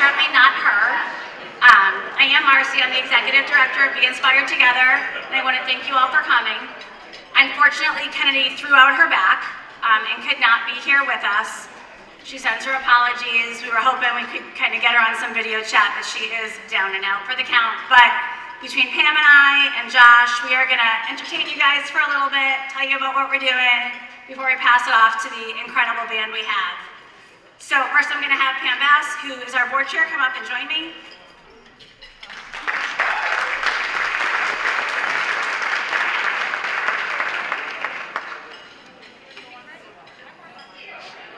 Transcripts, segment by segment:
certainly not her. I am Marcy. I'm the Executive Director of Be Inspired Together, and I want to thank you all for coming. Unfortunately, Kennedy threw out her back and could not be here with us. She sends her apologies. We were hoping we could kind of get her on some video chat, but she is down and out for the count. But between Pam and I and Josh, we are going to entertain you guys for a little bit, tell you about what we're doing before we pass it off to the incredible band we have. So first I'm going to have Pam Bass, who is our board chair, come up and join me.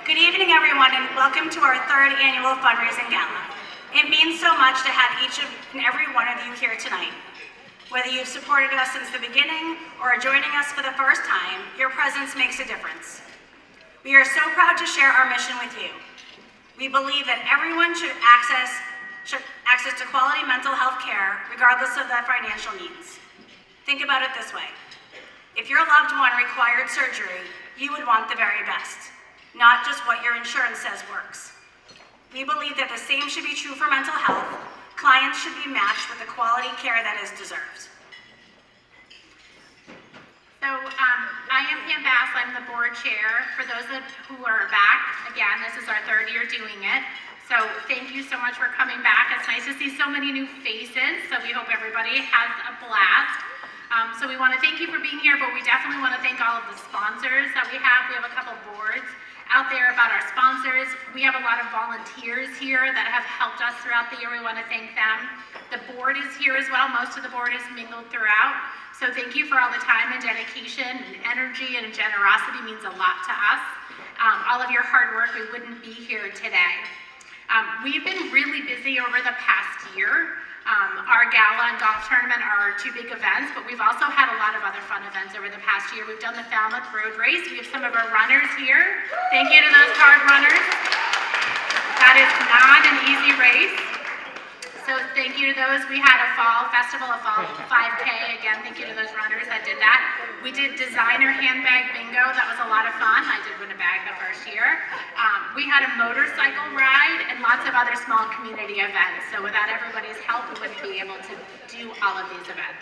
Good evening, everyone, and welcome to our third annual fundraising gala. It means so much to have each and every one of you here tonight. Whether you've supported us since the beginning or are joining us for the first time, your presence makes a difference. We are so proud to share our mission with you. We believe that everyone should access to quality mental health care regardless of their financial needs. Think about it this way. If your loved one required surgery, you would want the very best, not just what your insurance says works. We believe that the same should be true for mental health. Clients should be matched with the quality care that is deserved. So I am Pam Bass. I'm the board chair. For those who are back, again, this is our third year doing it. So thank you so much for coming back. It's nice to see so many new faces. So we hope everybody has a blast. So we want to thank you for being here, but we definitely want to thank all of the sponsors that we have. We have a couple boards out there about our sponsors. We have a lot of volunteers here that have helped us throughout the year. We want to thank them. The board is here as well. Most of the board is mingled throughout. So thank you for all the time and dedication and energy and generosity. Means a lot to us. All of your hard work, we wouldn't be here today. We've been really busy over the past year. Our gala and golf tournament are our two big events, but we've also had a lot of other fun events over the past year. We've done the Falmouth Road Race. We have some of our runners here. Thank you to those hard runners. That is not an easy race. So thank you to those. We had a fall festival, a fall 5K. Again, thank you to those runners that did that. We did designer handbag bingo. That was a lot of fun. I did win a bag the first year. We had a motorcycle ride and lots of other small community events. So without everybody's help, we wouldn't be able to do all of these events.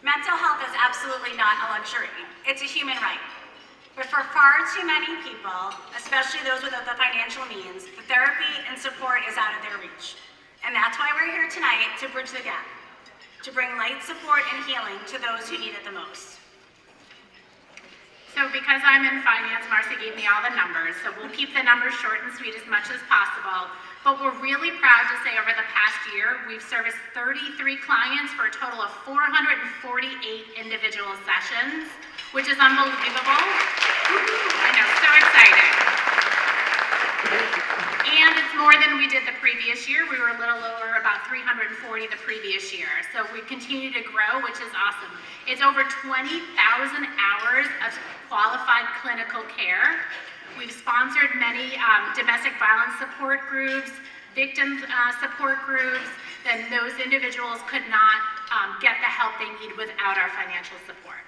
Mental health is absolutely not a luxury. It's a human right. But for far too many people, especially those without the financial means, the therapy and support is out of their reach. And that's why we're here tonight, to bridge the gap, to bring light support and healing to those who need it the most. So because I'm in finance, Marcy gave me all the numbers, so we'll keep the numbers short and sweet as much as possible. But we're really proud to say over the past year, we've serviced 33 clients for a total of 448 individual sessions, which is unbelievable. I know, so excited. And it's more than we did the previous year. We were a little over about 340 the previous year. So we continue to grow, which is awesome. It's over 20,000 hours of qualified clinical care. We've sponsored many domestic violence support groups, victim support groups, then those individuals could not get the help they need without our financial support.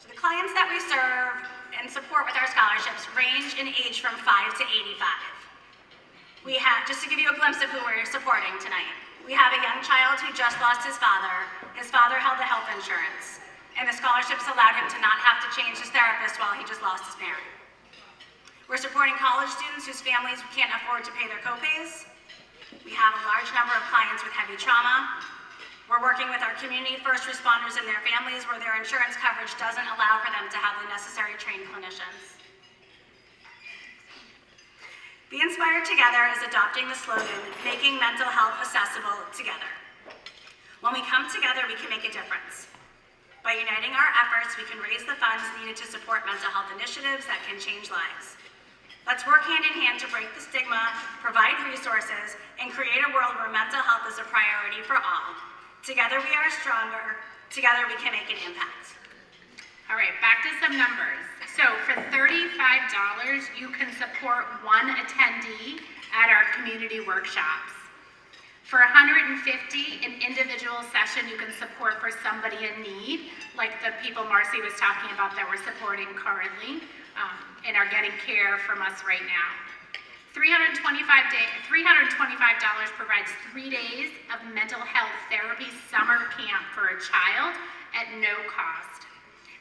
So the clients that we serve and support with our scholarships range in age from 5 to 85. We have, just to give you a glimpse of who we're supporting tonight, we have a young child who just lost his father. His father held the health insurance, and the scholarships allowed him to not have to change his therapist while he just lost his parent. We're supporting college students whose families can't afford to pay their copays. We have a large number of clients with heavy trauma. We're working with our community first responders and their families where their insurance coverage doesn't allow for them to have the necessary trained clinicians. Be Inspired Together is adopting the slogan, making mental health accessible together. When we come together, we can make a difference. By uniting our efforts, we can raise the funds needed to support mental health initiatives that can change lives. Let's work hand in hand to break the stigma, provide resources, and create a world where mental health is a priority for all. Together we are stronger. Together we can make an impact. All right, back to some numbers. So for $35, you can support one attendee at our community workshops. For $150, an individual session you can support for somebody in need, like the people Marcy was talking about that we're supporting currently and are getting care from us right now. $325 provides 3 days of mental health therapy summer camp for a child at no cost.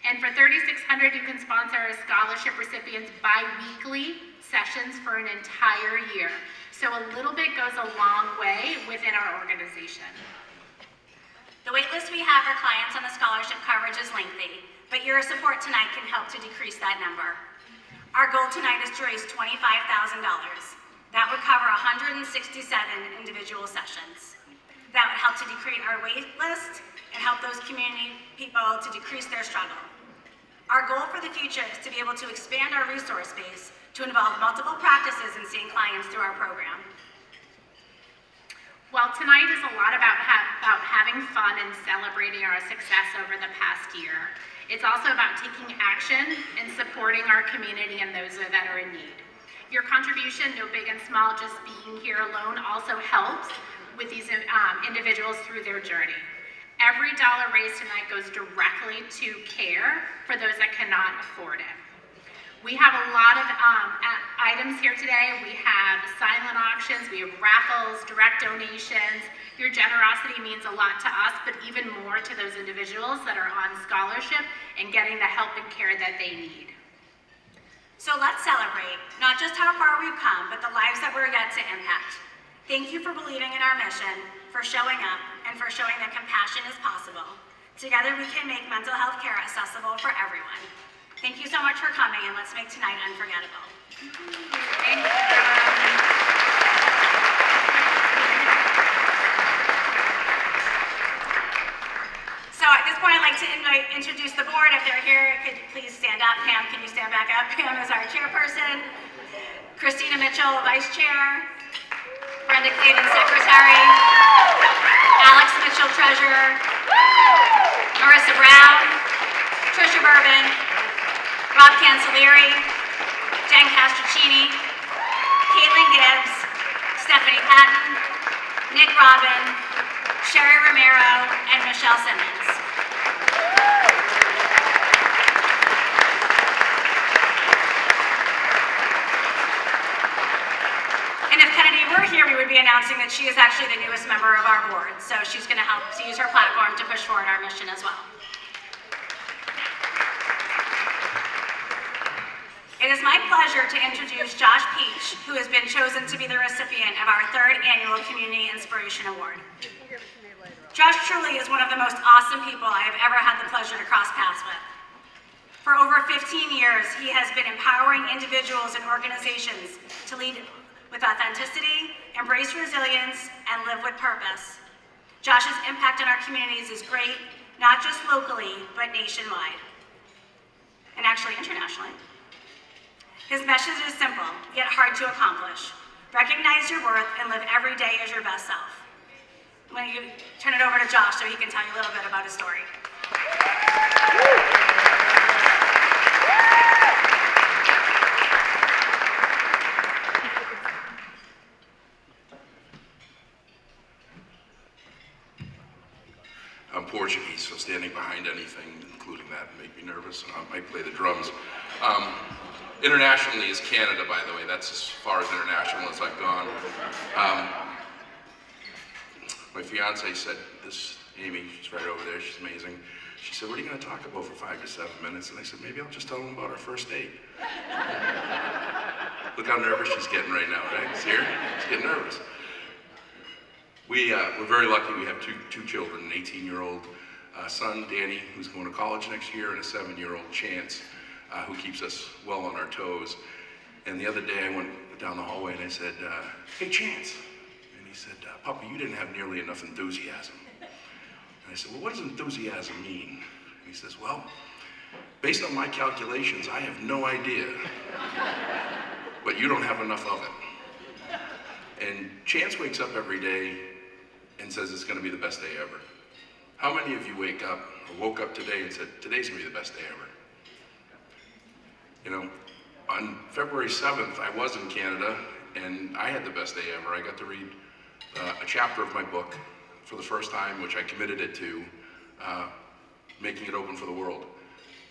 And for $3,600, you can sponsor a scholarship recipient's bi-weekly sessions for an entire year. So a little bit goes a long way within our organization. The wait list we have for clients on the scholarship coverage is lengthy, but your support tonight can help to decrease that number. Our goal tonight is to raise $25,000. That would cover 167 individual sessions. That would help to decrease our wait list and help those community people to decrease their struggle. Our goal for the future is to be able to expand our resource base to involve multiple practices in seeing clients through our program. While tonight is a lot about having fun and celebrating our success over the past year, it's also about taking action and supporting our community and those that are in need. Your contribution, no big and small, just being here alone, also helps with these individuals through their journey. Every dollar raised tonight goes directly to care for those that cannot afford it. We have a lot of items here today. We have silent auctions, we have raffles, direct donations. Your generosity means a lot to us, but even more to those individuals that are on scholarship and getting the help and care that they need. So let's celebrate, not just how far we've come, but the lives that we're yet to impact. Thank you for believing in our mission, for showing up, and for showing that compassion is possible. Together we can make mental health care accessible for everyone. Thank you so much for coming, and let's make tonight unforgettable. Thank you. So at this point, I'd like to introduce the board. If they're here, could you please stand up? Pam, can you stand back up? Pam is our chairperson. Christina Mitchell, vice chair. Brenda Clayton, secretary. Alex Mitchell, treasurer. Marissa Brown. Trisha Bourbon. Rob Cancellieri, Jen Castrocini, Caitlin Gibbs, Stephanie Patton, Nick Robin, Sherry Romero, and Michelle Simmons. And if Kennedy were here, we would be announcing that she is actually the newest member of our board, so she's going to help to use her platform to push forward our mission as well. It is my pleasure to introduce Josh Peach, who has been chosen to be the recipient of our 3rd Annual Community Inspiration Award. Josh truly is one of the most awesome people I have ever had the pleasure to cross paths with. For over 15 years, he has been empowering individuals and organizations to lead with authenticity, embrace resilience, and live with purpose. Josh's impact on our communities is great, not just locally, but nationwide, and actually internationally. His message is simple, yet hard to accomplish. Recognize your worth and live every day as your best self. I'm going to turn it over to Josh so he can tell you a little bit about his story. I'm Portuguese, so standing behind anything, including that, make me nervous, and I might play the drums. Internationally is Canada, by the way. That's as far as international as I've gone. My fiance said, Amy, she's right over there, she's amazing. She said, what are you going to talk about for 5 to 7 minutes? And I said, maybe I'll just tell them about our first date. Look how nervous she's getting right now, right? See her? She's getting nervous. We're very lucky. We have two children, an 18-year-old son, Danny, who's going to college next year, and a 7-year-old Chance, who keeps us well on our toes. And the other day I went down the hallway and I said, hey Chance. And he said, Papa, you didn't have nearly enough enthusiasm. And I said, well, what does enthusiasm mean? And he says, well, based on my calculations, I have no idea, but you don't have enough of it. And Chance wakes up every day and says it's gonna be the best day ever. How many of you wake up or woke up today and said, today's gonna be the best day ever? You know, on February 7th, I was in Canada, and I had the best day ever. I got to read a chapter of my book for the first time, which I committed it to, making it open for the world.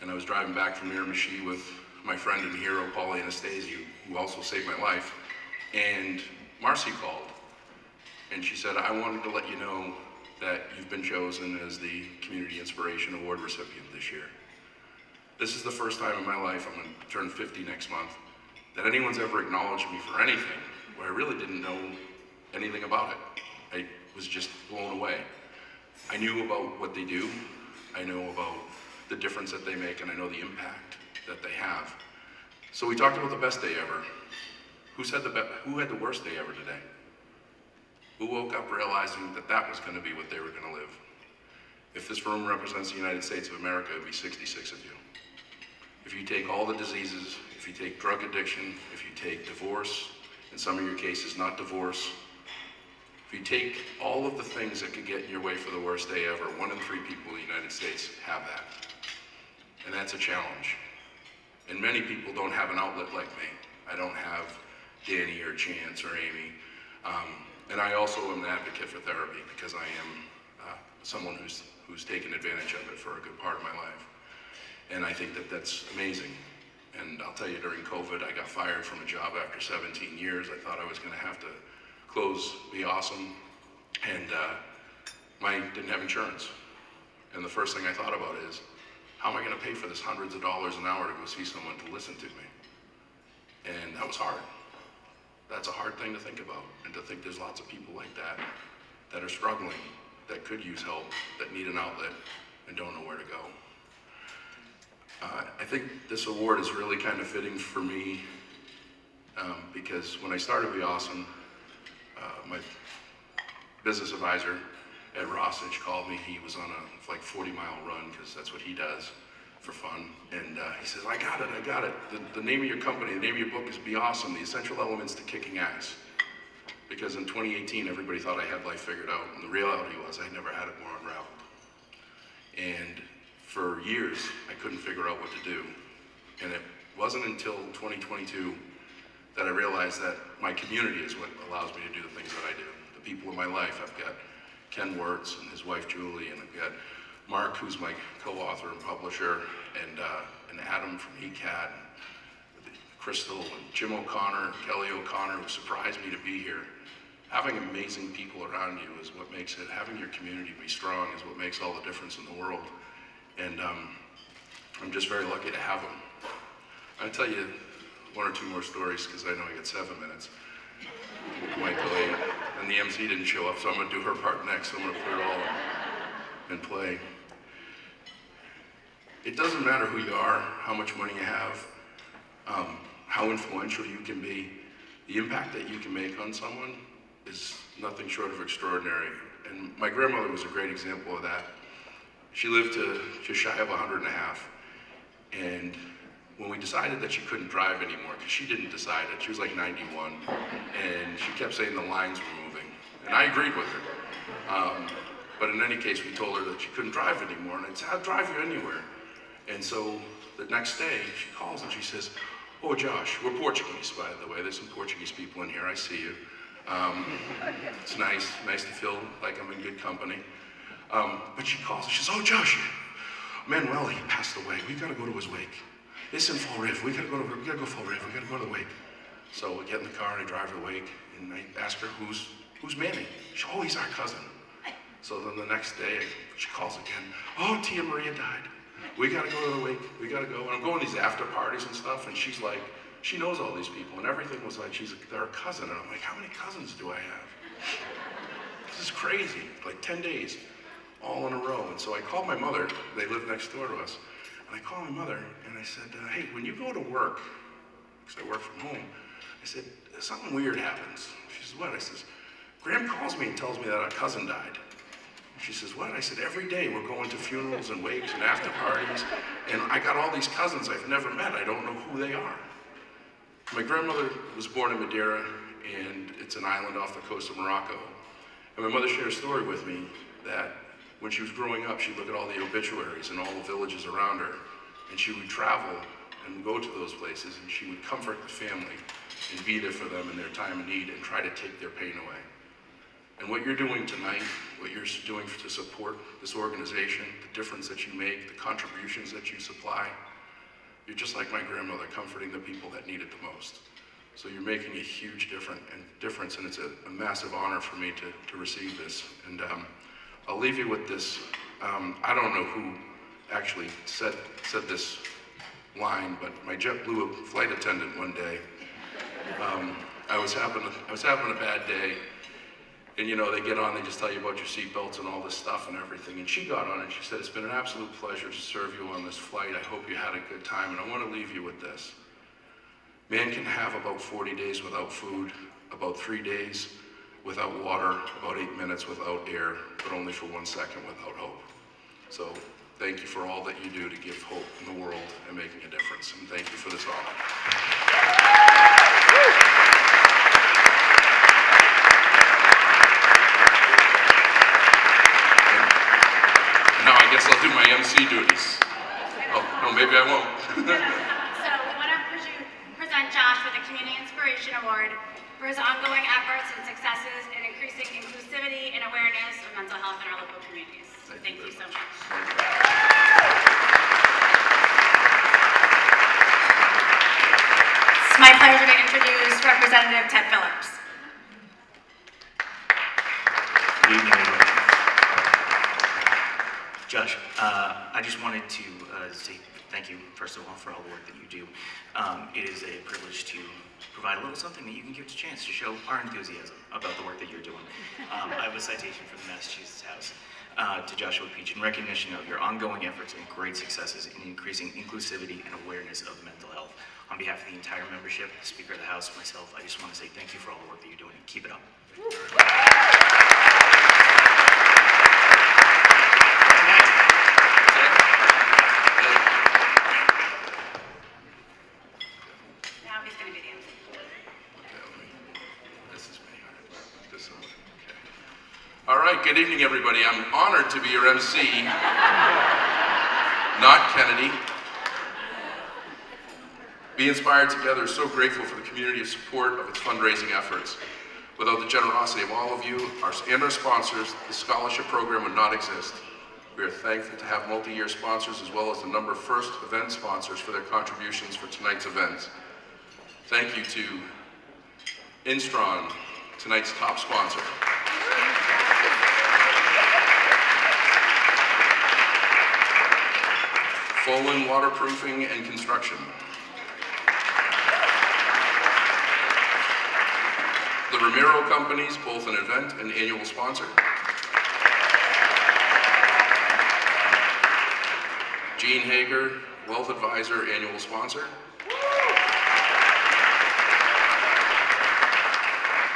And I was driving back from Miramichi with my friend and hero, Paulie Anastasia, who also saved my life. And Marcy called, and she said, I wanted to let you know that you've been chosen as the Community Inspiration Award recipient this year. This is the first time in my life, I'm going to turn 50 next month, that anyone's ever acknowledged me for anything where I really didn't know anything about it. I was just blown away. I knew about what they do, I know about the difference that they make, and I know the impact that they have. So we talked about the best day ever. Who had the worst day ever today? Who woke up realizing that that was going to be what they were going to live? If this room represents the United States of America, it would be 66 of you. If you take all the diseases, if you take drug addiction, if you take divorce, in some of your cases not divorce, if you take all of the things that could get in your way for the worst day ever, 1 in 3 people in the United States have that. And that's a challenge. And many people don't have an outlet like me. I don't have Danny or Chance or Amy. And I also am an advocate for therapy because I am someone who's taken advantage of it for a good part of my life. And I think that that's amazing. And I'll tell you, during COVID, I got fired from a job after 17 years. I thought I was gonna have to close Be Awesome, and didn't have insurance. And the first thing I thought about is, how am I gonna pay for this hundreds of dollars an hour to go see someone to listen to me? And that was hard. That's a hard thing to think about, and to think there's lots of people like that that are struggling, that could use help, that need an outlet, and don't know where to go. I think this award is really kind of fitting for me because when I started Be Awesome, my business advisor, Ed Rossich, called me. He was on a 40-mile run because that's what he does for fun. And he says, I got it. The name of your company, the name of your book is Be Awesome, the essential elements to kicking ass. Because in 2018, everybody thought I had life figured out. And the reality was I never had it more unraveled. And for years, I couldn't figure out what to do. And it wasn't until 2022 that I realized that my community is what allows me to do the things that I do. The people in my life, I've got Ken Wirtz and his wife Julie, and I've got Mark, who's my co-author and publisher, and Adam from ECAT, and Crystal, and Jim O'Connor, and Kelly O'Connor, who surprised me to be here. Having amazing people around you is what makes it, having your community be strong is what makes all the difference in the world. And I'm just very lucky to have them. I'll tell you 1 or 2 more stories because I know I got 7 minutes. Might go 8. And the MC didn't show up, so I'm going to do her part next. So I'm going to put it all in play. It doesn't matter who you are, how much money you have, how influential you can be. The impact that you can make on someone is nothing short of extraordinary. And my grandmother was a great example of that. She lived to just shy of 100 and a half. And when we decided that she couldn't drive anymore, because she didn't decide it, she was like 91, and she kept saying the lines were moving. And I agreed with her. But in any case, we told her that she couldn't drive anymore, and I said, I'll drive you anywhere. And so the next day, she calls and she says, oh, Josh, we're Portuguese, by the way. There's some Portuguese people in here, I see you. It's nice to feel like I'm in good company. But she calls and she says, oh, Josh, Manuel, he passed away. We gotta go to his wake. It's in Fall River. We gotta go Fall River. We gotta go to the wake. So we get in the car and I drive to the wake, and I ask her, who's Manny? She says, oh, he's our cousin. So then the next day, she calls again. Oh, Tia Maria died. We gotta go to the wake. We gotta go. And I'm going to these after parties and stuff, and she's like, she knows all these people, and everything was like, they're a cousin. And I'm like, how many cousins do I have? This is crazy. Like 10 days, all in a row. And so I called my mother. They live next door to us. And I called my mother, and I said, hey, when you go to work, because I work from home, I said, something weird happens. She says, what? I says, Graham calls me and tells me that our cousin died. She says, what? I said, every day we're going to funerals and wakes and after parties, and I got all these cousins I've never met. I don't know who they are. My grandmother was born in Madeira, and it's an island off the coast of Morocco. And my mother shared a story with me that when she was growing up, she'd look at all the obituaries in all the villages around her, and she would travel and go to those places, and she would comfort the family and be there for them in their time of need and try to take their pain away. And what you're doing tonight, what you're doing to support this organization, the difference that you make, the contributions that you supply, you're just like my grandmother, comforting the people that need it the most. So you're making a huge difference, and it's a massive honor for me to receive this. And I'll leave you with this. I don't know who actually said this line, but my JetBlue flight attendant one day, I was having a bad day, and you know, they get on, they just tell you about your seatbelts and all this stuff and everything. And she got on and she said, "It's been an absolute pleasure to serve you on this flight. I hope you had a good time, and I want to leave you with this. Man can have about 40 days without food, about 3 days without water, about 8 minutes without air, but only for 1 second without hope." So thank you for all that you do to give hope in the world and making a difference. And thank you for this honor. And now I guess I'll do my MC duties. Oh, no, maybe I won't. So we want to present Josh with the Community Inspiration Award for his ongoing efforts and successes in increasing inclusivity and awareness of mental health in our local communities. Thank you so much. It's my pleasure to introduce Representative Ted Phillips. Good evening, everyone. Josh, I just wanted to say thank you, first of all, for all the work that you do. It is a privilege to provide a little something that you can give us a chance to show our enthusiasm about the work that you're doing. I have a citation from the Massachusetts House to Joshua Peach in recognition of your ongoing efforts and great successes in increasing inclusivity and awareness of mental health. On behalf of the entire membership, the Speaker of the House, myself, I just want to say thank you for all the work that you're doing. Keep it up. Now he's going to be the MC. This is me. This one. Okay. All right, good evening, everybody. I'm honored to be your MC, not Kennedy. Be Inspired Together is so grateful for the community's support of its fundraising efforts. Without the generosity of all of you and our sponsors, the scholarship program would not exist. We are thankful to have multi-year sponsors as well as the number of first event sponsors for their contributions for tonight's event. Thank you to Instron, tonight's top sponsor. Folan Waterproofing and Construction. The Ramiro Companies, both an event and annual sponsor. Gene Hager, Wealth Advisor, annual sponsor.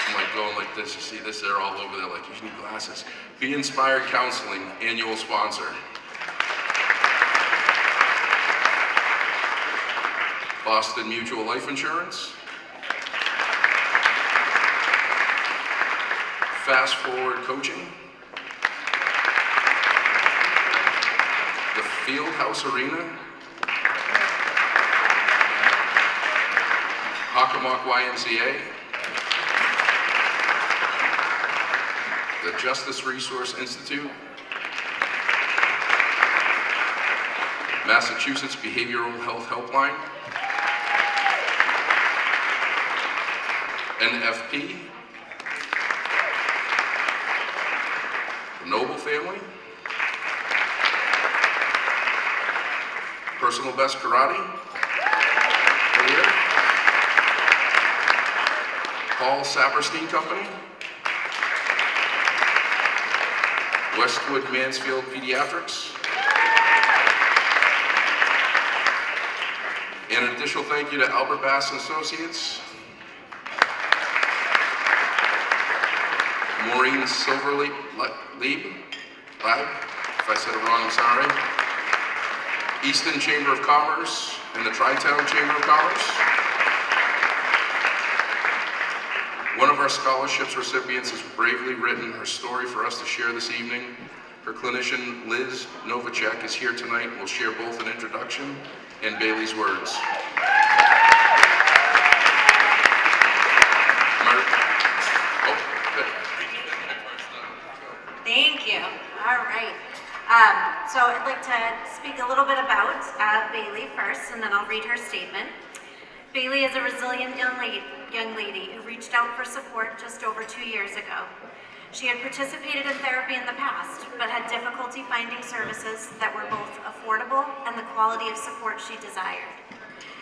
I'm like going like this, you see this, they're all over there like, you need glasses. Be Inspired Counseling, annual sponsor. Boston Mutual Life Insurance. Fast Forward Coaching. The Fieldhouse Arena. Hockomock YMCA. The Justice Resource Institute. Massachusetts Behavioral Health Helpline. NFP. The Noble Family. Personal Best Karate. Here. Paul Saperstein Company. Westwood Mansfield Pediatrics. And an additional thank you to Albert Bass and Associates. Maureen Silverleib, if I said it wrong, I'm sorry. Easton Chamber of Commerce and the Tri-Town Chamber of Commerce. One of our scholarships recipients has bravely written her story for us to share this evening. Her clinician, Liz Novacek, is here tonight and will share both an introduction and Bailey's words. Thank you. All right. So I'd like to speak a little bit about Bailey first, and then I'll read her statement. Bailey is a resilient young lady who reached out for support just over 2 years ago. She had participated in therapy in the past, but had difficulty finding services that were both affordable and the quality of support she desired.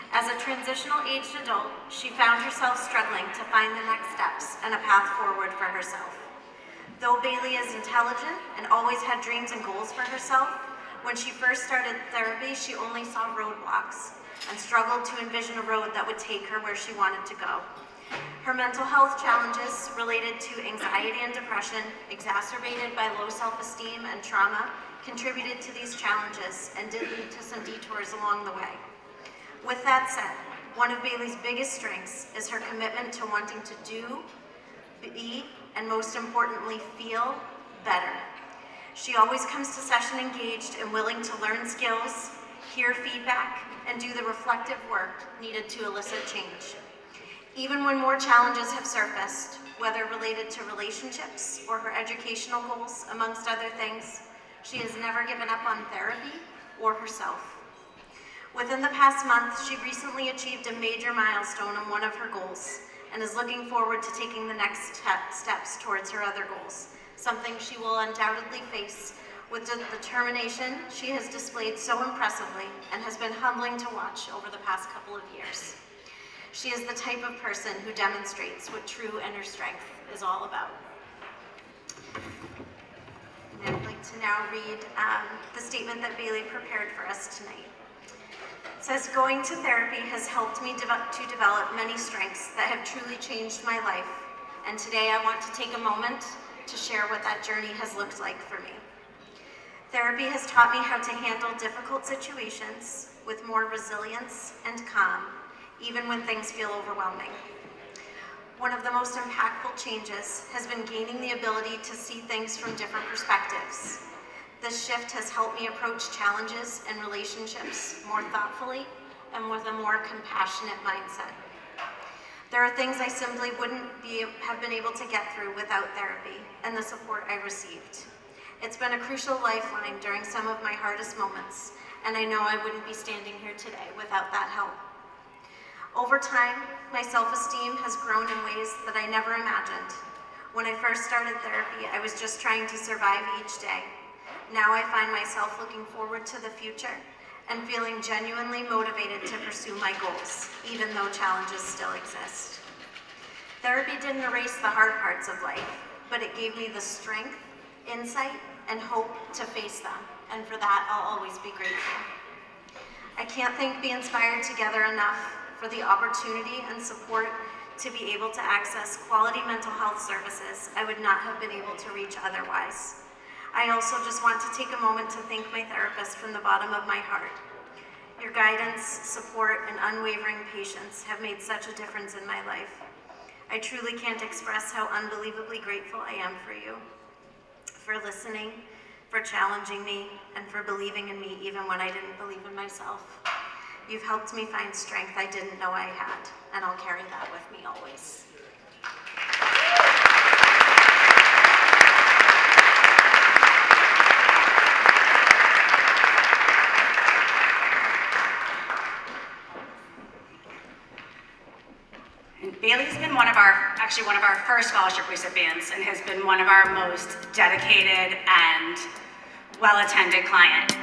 As a transitional aged adult, she found herself struggling to find the next steps and a path forward for herself. Though Bailey is intelligent and always had dreams and goals for herself, when she first started therapy, she only saw roadblocks and struggled to envision a road that would take her where she wanted to go. Her mental health challenges related to anxiety and depression, exacerbated by low self-esteem and trauma, contributed to these challenges and did lead to some detours along the way. With that said, one of Bailey's biggest strengths is her commitment to wanting to do, be, and most importantly, feel better. She always comes to session engaged and willing to learn skills, hear feedback, and do the reflective work needed to elicit change. Even when more challenges have surfaced, whether related to relationships or her educational goals, amongst other things, she has never given up on therapy or herself. Within the past month, she recently achieved a major milestone on one of her goals and is looking forward to taking the next steps towards her other goals, something she will undoubtedly face with the determination she has displayed so impressively and has been humbling to watch over the past couple of years. She is the type of person who demonstrates what true inner strength is all about. And I'd like to now read the statement that Bailey prepared for us tonight. It says, going to therapy has helped me to develop many strengths that have truly changed my life, and today I want to take a moment to share what that journey has looked like for me. Therapy has taught me how to handle difficult situations with more resilience and calm, even when things feel overwhelming. One of the most impactful changes has been gaining the ability to see things from different perspectives. This shift has helped me approach challenges and relationships more thoughtfully and with a more compassionate mindset. There are things I simply wouldn't have been able to get through without therapy and the support I received. It's been a crucial lifeline during some of my hardest moments, and I know I wouldn't be standing here today without that help. Over time, my self-esteem has grown in ways that I never imagined. When I first started therapy, I was just trying to survive each day. Now I find myself looking forward to the future and feeling genuinely motivated to pursue my goals, even though challenges still exist. Therapy didn't erase the hard parts of life, but it gave me the strength, insight, and hope to face them, and for that I'll always be grateful. I can't thank Be Inspired Together enough for the opportunity and support to be able to access quality mental health services I would not have been able to reach otherwise. I also just want to take a moment to thank my therapist from the bottom of my heart. Your guidance, support, and unwavering patience have made such a difference in my life. I truly can't express how unbelievably grateful I am for you, for listening, for challenging me, and for believing in me even when I didn't believe in myself. You've helped me find strength I didn't know I had, and I'll carry that with me always. Bailey's been one of our first scholarship recipients and has been one of our most dedicated and well-attended clients.